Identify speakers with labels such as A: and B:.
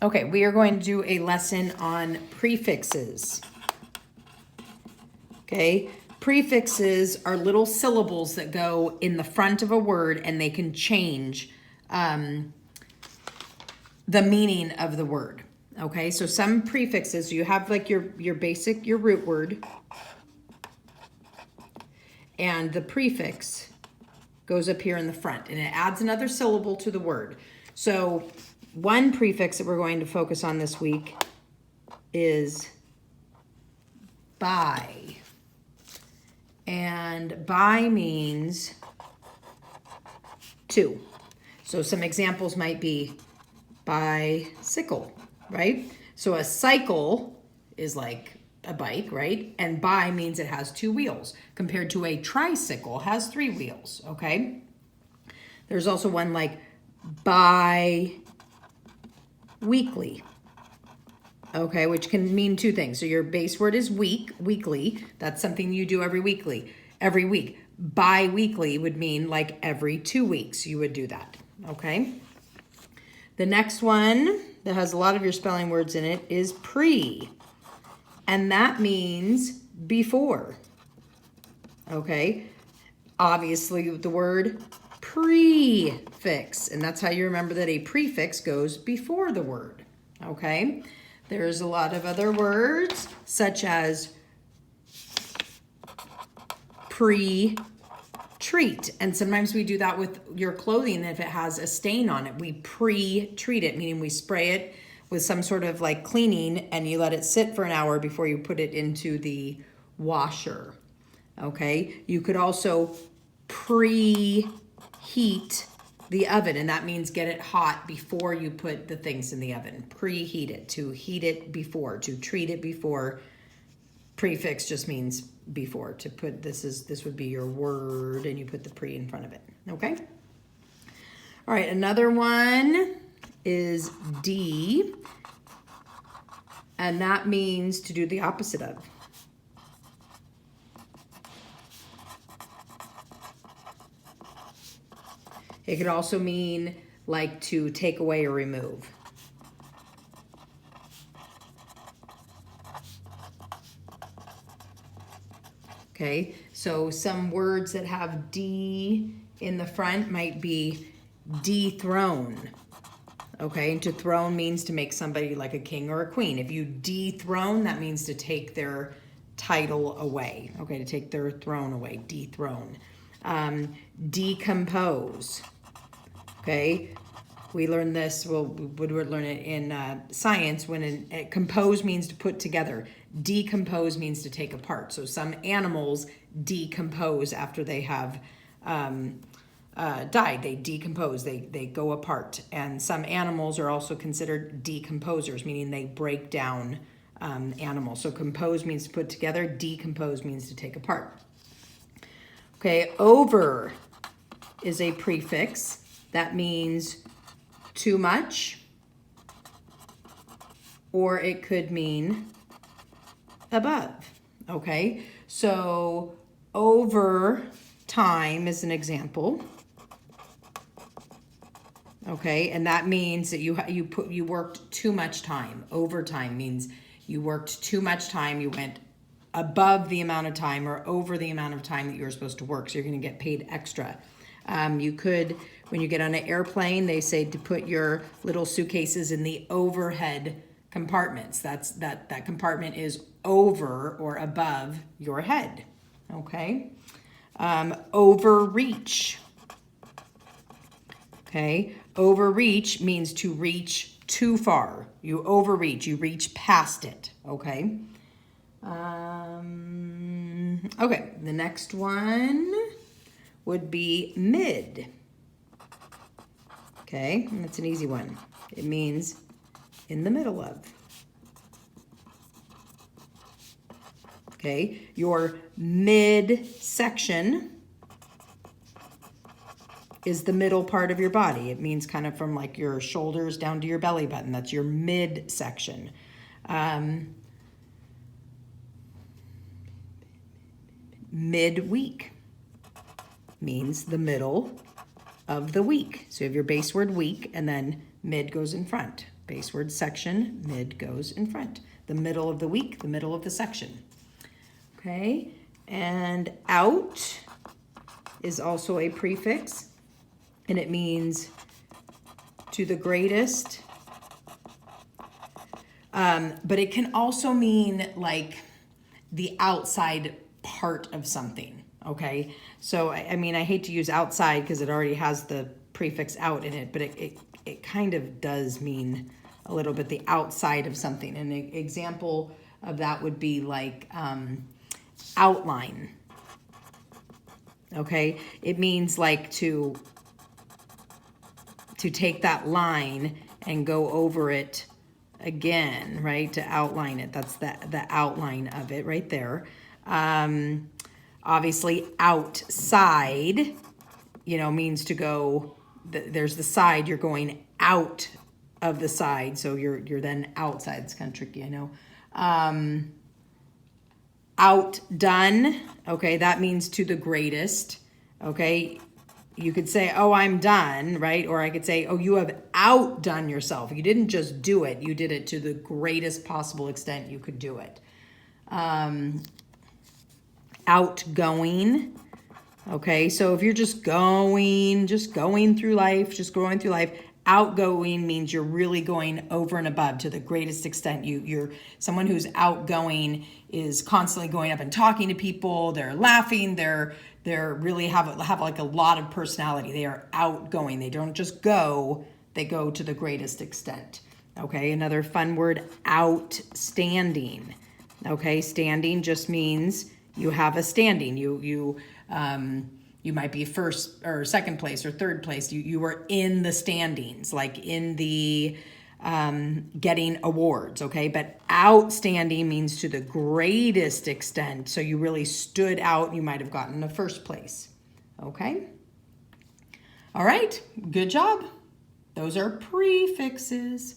A: Okay, we are going to do a lesson on prefixes. Okay, prefixes are little syllables that go in the front of a word and they can change the meaning of the word. Okay, so some prefixes, you have like your basic, your root word, and the prefix goes up here in the front and it adds another syllable to the word. So one prefix that we're going to focus on this week is by. And by means two. So some examples might be bicycle, right? So a cycle is like a bike, right? And bi means it has two wheels, compared to a tricycle has three wheels, okay? There's also one like bi-weekly, okay, which can mean two things. So your base word is weekly. That's something you do every week. Bi-weekly would mean like every 2 weeks you would do that, okay? The next one that has a lot of your spelling words in it is pre. And that means before, okay? Obviously, the word prefix, and that's how you remember that a prefix goes before the word, okay? There's a lot of other words, such as pre-treat, and sometimes we do that with your clothing. If it has a stain on it, we pre-treat it, meaning we spray it with some sort of like cleaning and you let it sit for an hour before you put it into the washer, okay? You could also preheat the oven, and that means get it hot before you put the things in the oven. Preheat it, to heat it before, to treat it before. Prefix just means before. To put, this would be your word and you put the pre in front of it, okay? All right, another one is D, and that means to do the opposite of. It could also mean like to take away or remove. Okay, so some words that have D in the front might be dethrone. Okay, and to throne means to make somebody like a king or a queen. If you dethrone, that means to take their title away. Okay, to take their throne away, dethrone. Decompose. Okay, we learned this, we would learn it in science when compose means to put together. Decompose means to take apart. So some animals decompose after they have died. They decompose, they go apart. And some animals are also considered decomposers, meaning they break down animals. So compose means to put together, decompose means to take apart. Okay, over is a prefix. That means too much, or it could mean above, okay? So over time is an example, okay? And that means that you worked too much time. Overtime means you worked too much time, you went above the amount of time or over the amount of time that you were supposed to work, so you're gonna get paid extra. You could, when you get on an airplane, they say to put your little suitcases in the overhead compartments. That compartment is over or above your head, okay? Overreach, okay? Overreach means to reach too far. You overreach, you reach past it, okay? Okay, the next one would be mid. Okay, and that's an easy one. It means in the middle of. Okay, your midsection is the middle part of your body. It means kind of from like your shoulders down to your belly button. That's your midsection. Midweek means the middle of the week. So you have your base word week, and then mid goes in front. Base word section, mid goes in front. The middle of the week, the middle of the section. Okay, and out is also a prefix, and it means to the greatest. But it can also mean like the outside part of something, okay? So, I mean, I hate to use outside because it already has the prefix out in it, but it kind of does mean a little bit the outside of something. An example of that would be like outline, okay? It means like to take that line and go over it again, right? To outline it. That's the outline of it right there. Obviously, outside, means to go, there's the side, you're going out of the side. So you're then outside. It's kind of tricky, I know. Outdone, okay, that means to the greatest, okay? You could say, oh, I'm done, right? Or I could say, oh, you have outdone yourself. You didn't just do it. You did it to the greatest possible extent you could do it. Outgoing. Okay, so if you're just going through life, outgoing means you're really going over and above to the greatest extent. You're someone who's outgoing is constantly going up and talking to people. They're laughing. They're really have like a lot of personality. They are outgoing. They don't just go. They go to the greatest extent. Okay, another fun word, outstanding. Okay, standing just means you have a standing. You might be first or second place or third place. You are in the standings, like in the getting awards, okay? But outstanding means to the greatest extent. So you really stood out. You might have gotten the first place, okay? All right, good job. Those are prefixes.